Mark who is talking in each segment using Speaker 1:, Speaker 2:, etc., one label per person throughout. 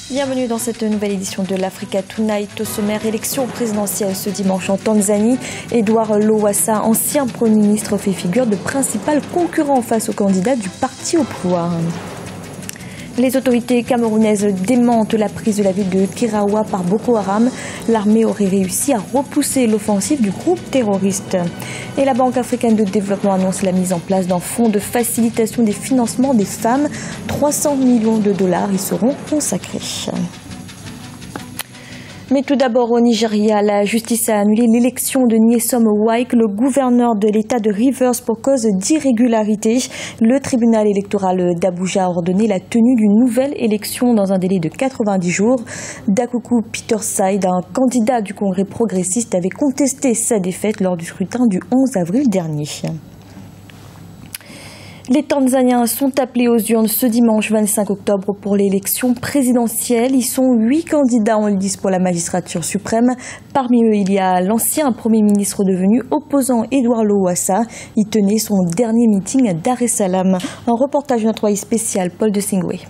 Speaker 1: Bienvenue dans cette nouvelle édition de l'Africa Tonight. Au sommaire, élection présidentielle ce dimanche en Tanzanie. Edouard Lowassa, ancien Premier ministre, fait figure de principal concurrent face au candidat du parti au pouvoir. Les autorités camerounaises démentent la prise de la ville de Kirawa par Boko Haram. L'armée aurait réussi à repousser l'offensive du groupe terroriste. Et la Banque africaine de développement annonce la mise en place d'un fonds de facilitation des financements des femmes. 300 millions de dollars y seront consacrés. Mais tout d'abord au Nigeria, la justice a annulé l'élection de Nyesom Wike, le gouverneur de l'État de Rivers, pour cause d'irrégularité. Le tribunal électoral d'Abuja a ordonné la tenue d'une nouvelle élection dans un délai de 90 jours. Dakuku Peterside, un candidat du Congrès progressiste, avait contesté sa défaite lors du scrutin du 11 avril dernier. Les Tanzaniens sont appelés aux urnes ce dimanche 25 octobre pour l'élection présidentielle. Ils sont 8 candidats en lice pour la magistrature suprême. Parmi eux, il y a l'ancien Premier ministre devenu opposant Edouard Lowassa. Il tenait son dernier meeting à Dar es Salaam. Un reportage de notre envoyé spécial, Paul de Singwe.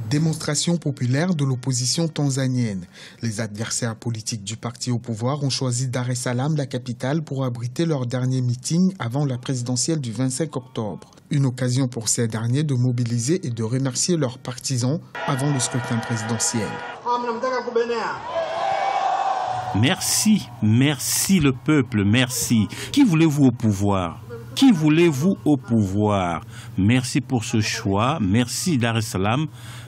Speaker 2: Démonstration populaire de l'opposition tanzanienne. Les adversaires politiques du parti au pouvoir ont choisi Dar es Salaam, la capitale, pour abriter leur dernier meeting avant la présidentielle du 25 octobre. Une occasion pour ces derniers de mobiliser et de remercier leurs partisans avant le scrutin présidentiel.
Speaker 3: Merci, merci le peuple, merci. Qui voulez-vous au pouvoir ? Qui voulez-vous au pouvoir? Merci pour ce choix, merci Dar es Salaam,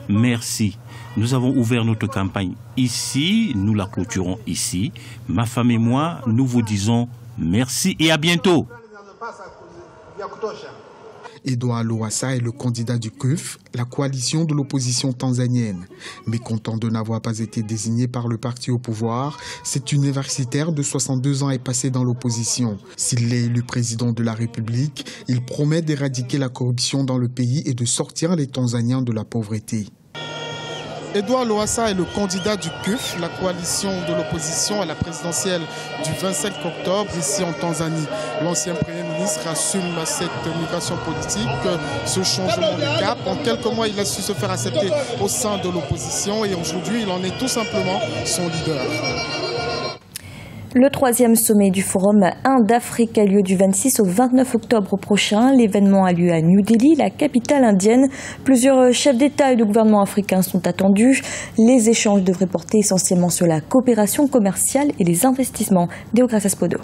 Speaker 3: merci. Nous avons ouvert notre campagne ici, nous la clôturons ici. Ma femme et moi, nous vous disons merci et à bientôt.
Speaker 2: Edouard Lowassa est le candidat du CUF, la coalition de l'opposition tanzanienne. Mécontent de n'avoir pas été désigné par le parti au pouvoir, cet universitaire de 62 ans est passé dans l'opposition. S'il est élu président de la République, il promet d'éradiquer la corruption dans le pays et de sortir les Tanzaniens de la pauvreté. Edouard Lowassa est le candidat du CUF, la coalition de l'opposition à la présidentielle du 25 octobre ici en Tanzanie. L'ancien Premier ministre assume cette migration politique, ce changement de cap. En quelques mois, il a su se faire accepter au sein de l'opposition et aujourd'hui, il en est tout simplement son leader.
Speaker 1: Le 3e sommet du Forum Inde-Afrique a lieu du 26 au 29 octobre prochain. L'événement a lieu à New Delhi, la capitale indienne. Plusieurs chefs d'État et de gouvernement africains sont attendus. Les échanges devraient porter essentiellement sur la coopération commerciale et les investissements. Deogratias Podo.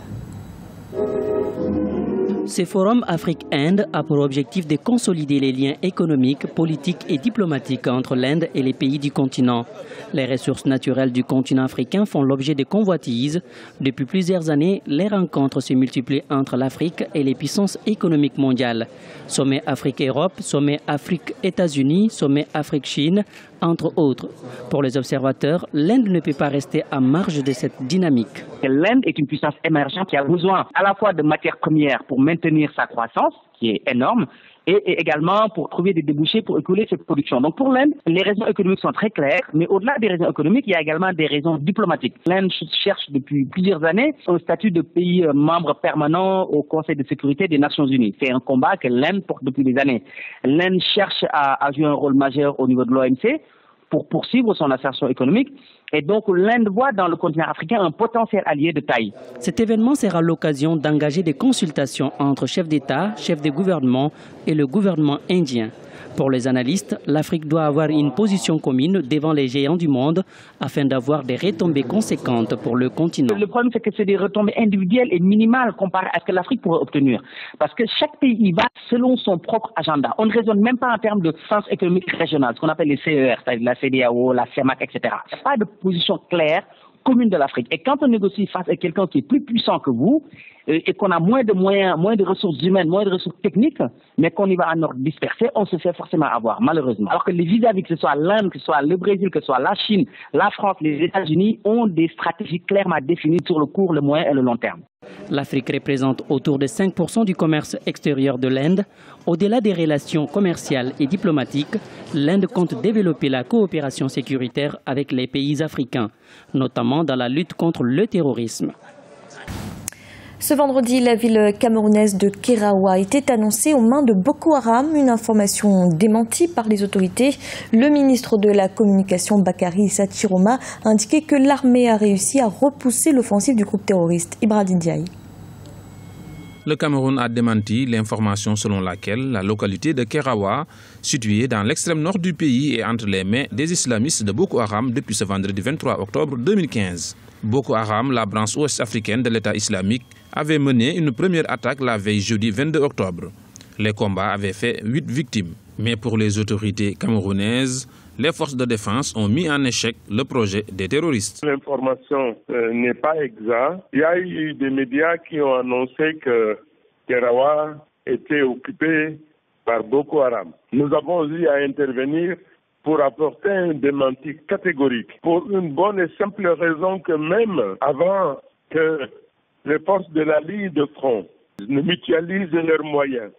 Speaker 4: Ce forum Afrique-Inde a pour objectif de consolider les liens économiques, politiques et diplomatiques entre l'Inde et les pays du continent. Les ressources naturelles du continent africain font l'objet de convoitises. Depuis plusieurs années, les rencontres se multiplient entre l'Afrique et les puissances économiques mondiales. Sommet Afrique-Europe, sommet Afrique-États-Unis, sommet Afrique-Chine, entre autres. Pour les observateurs, l'Inde ne peut pas rester à marge de cette dynamique.
Speaker 5: L'Inde est une puissance émergente qui a besoin à la fois de matières premières pour maintenir sa croissance, qui est énorme, et également pour trouver des débouchés pour écouler cette production. Donc pour l'Inde, les raisons économiques sont très claires, mais au-delà des raisons économiques, il y a également des raisons diplomatiques. L'Inde cherche depuis plusieurs années un statut de pays membre permanent au Conseil de sécurité des Nations Unies. C'est un combat que l'Inde porte depuis des années. L'Inde cherche à jouer un rôle majeur au niveau de l'OMC pour poursuivre son ascension économique. Et donc l'Inde voit dans le continent africain un potentiel allié de taille.
Speaker 4: Cet événement sera l'occasion d'engager des consultations entre chefs d'État, chefs de gouvernement et le gouvernement indien. Pour les analystes, l'Afrique doit avoir une position commune devant les géants du monde afin d'avoir des retombées conséquentes pour le continent.
Speaker 5: Le problème, c'est que c'est des retombées individuelles et minimales comparées à ce que l'Afrique pourrait obtenir. Parce que chaque pays y va selon son propre agenda. On ne raisonne même pas en termes de sens économique régional, ce qu'on appelle les CER, c'est-à-dire la CEDEAO, la CEMAC, etc. Il n'y a pas de position claire commune de l'Afrique. Et quand on négocie face à quelqu'un qui est plus puissant que vous, et qu'on a moins de moyens, moins de ressources humaines, moins de ressources techniques, mais qu'on y va en ordre dispersé, on se fait forcément avoir, malheureusement. Alors que les vis-à-vis, que ce soit l'Inde, que ce soit le Brésil, que ce soit la Chine, la France, les États-Unis, ont des stratégies clairement définies sur le court, le moyen et le long terme.
Speaker 4: L'Afrique représente autour de 5% du commerce extérieur de l'Inde. Au-delà des relations commerciales et diplomatiques, l'Inde compte développer la coopération sécuritaire avec les pays africains, notamment dans la lutte contre le terrorisme.
Speaker 1: Ce vendredi, la ville camerounaise de Kérawa était annoncée aux mains de Boko Haram, une information démentie par les autorités. Le ministre de la Communication, Bakari Issa Chiroma, a indiqué que l'armée a réussi à repousser l'offensive du groupe terroriste Ibrahim Diaye.
Speaker 6: Le Cameroun a démenti l'information selon laquelle la localité de Kérawa, située dans l'extrême nord du pays, est entre les mains des islamistes de Boko Haram depuis ce vendredi 23 octobre 2015. Boko Haram, la branche ouest-africaine de l'État islamique, avait mené une première attaque la veille jeudi 22 octobre. Les combats avaient fait 8 victimes. Mais pour les autorités camerounaises, les forces de défense ont mis en échec le projet des terroristes.
Speaker 7: L'information n'est pas exacte. Il y a eu des médias qui ont annoncé que Kérawa était occupé par Boko Haram. Nous avons eu à intervenir pour apporter un démenti catégorique, pour une bonne et simple raison que même avant que les forces de la ligne de front ne mutualisent leurs moyens,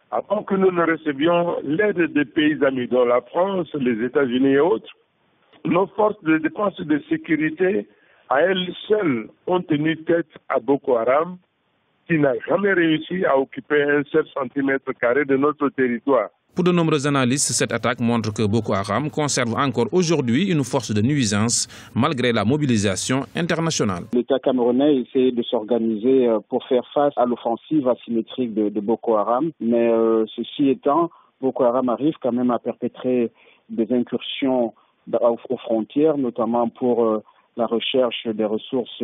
Speaker 7: avant que nous ne recevions l'aide des pays amis, dont la France, les États-Unis et autres, nos forces de défense et de sécurité, à elles seules, ont tenu tête à Boko Haram, qui n'a jamais réussi à occuper un seul centimètre carré de notre territoire.
Speaker 6: Pour de nombreux analystes, cette attaque montre que Boko Haram conserve encore aujourd'hui une force de nuisance malgré la mobilisation internationale.
Speaker 8: L'État camerounais essaie de s'organiser pour faire face à l'offensive asymétrique de Boko Haram. Mais ceci étant, Boko Haram arrive quand même à perpétrer des incursions aux frontières, notamment pour la recherche des ressources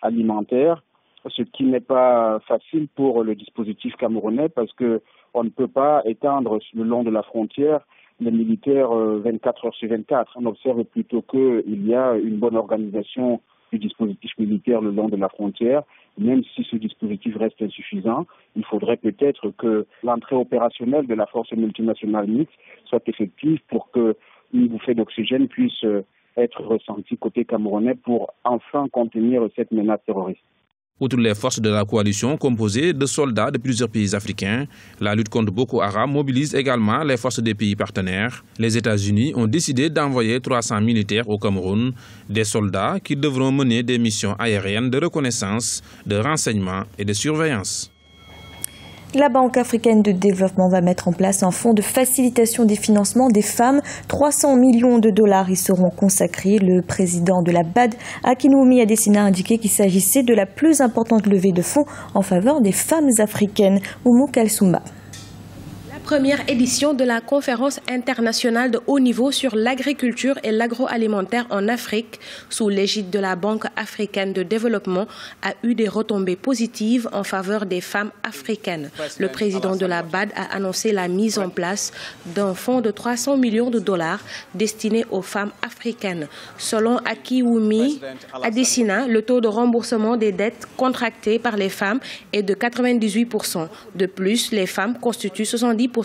Speaker 8: alimentaires, ce qui n'est pas facile pour le dispositif camerounais parce que on ne peut pas étendre le long de la frontière les militaires 24 heures sur 24. On observe plutôt qu'il y a une bonne organisation du dispositif militaire le long de la frontière. Même si ce dispositif reste insuffisant, il faudrait peut-être que l'entrée opérationnelle de la force multinationale mixte soit effective pour que une bouffée d'oxygène puisse être ressentie côté camerounais pour enfin contenir cette menace terroriste.
Speaker 6: Outre les forces de la coalition composées de soldats de plusieurs pays africains, la lutte contre Boko Haram mobilise également les forces des pays partenaires. Les États-Unis ont décidé d'envoyer 300 militaires au Cameroun, des soldats qui devront mener des missions aériennes de reconnaissance, de renseignement et de surveillance.
Speaker 1: La Banque africaine de développement va mettre en place un fonds de facilitation des financements des femmes. 300 millions de dollars y seront consacrés. Le président de la BAD, Akinwumi Adesina, a indiqué qu'il s'agissait de la plus importante levée de fonds en faveur des femmes africaines. Oumou Kalsoumba.
Speaker 9: Première édition de la conférence internationale de haut niveau sur l'agriculture et l'agroalimentaire en Afrique, sous l'égide de la Banque africaine de développement, a eu des retombées positives en faveur des femmes africaines. Le président de la BAD a annoncé la mise en place d'un fonds de 300 millions de dollars destiné aux femmes africaines. Selon Akinwumi Adesina, le taux de remboursement des dettes contractées par les femmes est de 98%. De plus, les femmes constituent 70%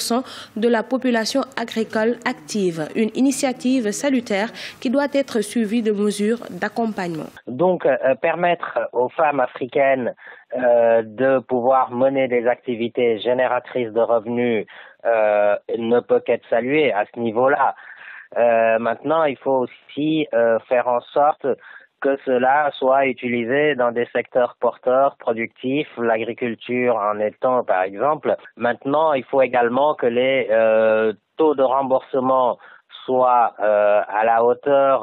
Speaker 9: de la population agricole active. Une initiative salutaire qui doit être suivie de mesures d'accompagnement.
Speaker 10: Donc, permettre aux femmes africaines de pouvoir mener des activités génératrices de revenus ne peut qu'être salué à ce niveau-là. Maintenant, il faut aussi faire en sorte que cela soit utilisé dans des secteurs porteurs, productifs, l'agriculture en étant par exemple. Maintenant, il faut également que les taux de remboursement soient à la hauteur,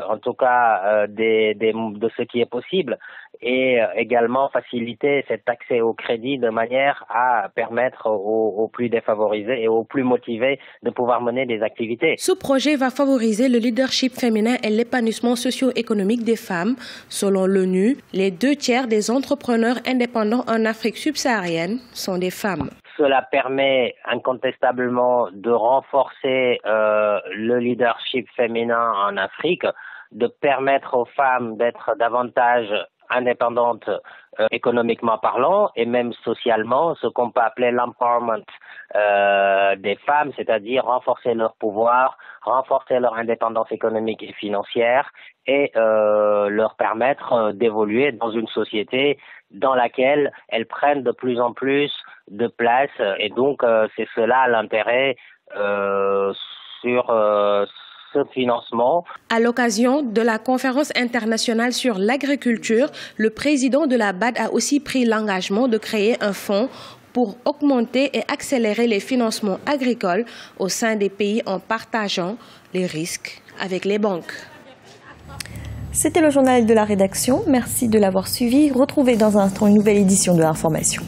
Speaker 10: en tout cas, de ce qui est possible, et également faciliter cet accès au crédit de manière à permettre aux plus défavorisés et aux plus motivés de pouvoir mener des activités.
Speaker 9: Ce projet va favoriser le leadership féminin et l'épanouissement socio-économique des femmes. Selon l'ONU, les 2/3 des entrepreneurs indépendants en Afrique subsaharienne sont des femmes.
Speaker 10: Cela permet incontestablement de renforcer le leadership féminin en Afrique, de permettre aux femmes d'être davantage indépendantes économiquement parlant et même socialement, ce qu'on peut appeler l'empowerment des femmes, c'est-à-dire renforcer leur pouvoir, renforcer leur indépendance économique et financière et leur permettre d'évoluer dans une société dans laquelle elles prennent de plus en plus de place et donc c'est cela l'intérêt sur ce financement.
Speaker 9: À l'occasion de la conférence internationale sur l'agriculture, le président de la BAD a aussi pris l'engagement de créer un fonds pour augmenter et accélérer les financements agricoles au sein des pays en partageant les risques avec les banques.
Speaker 1: C'était le journal de la rédaction. Merci de l'avoir suivi. Retrouvez dans un instant une nouvelle édition de l'information.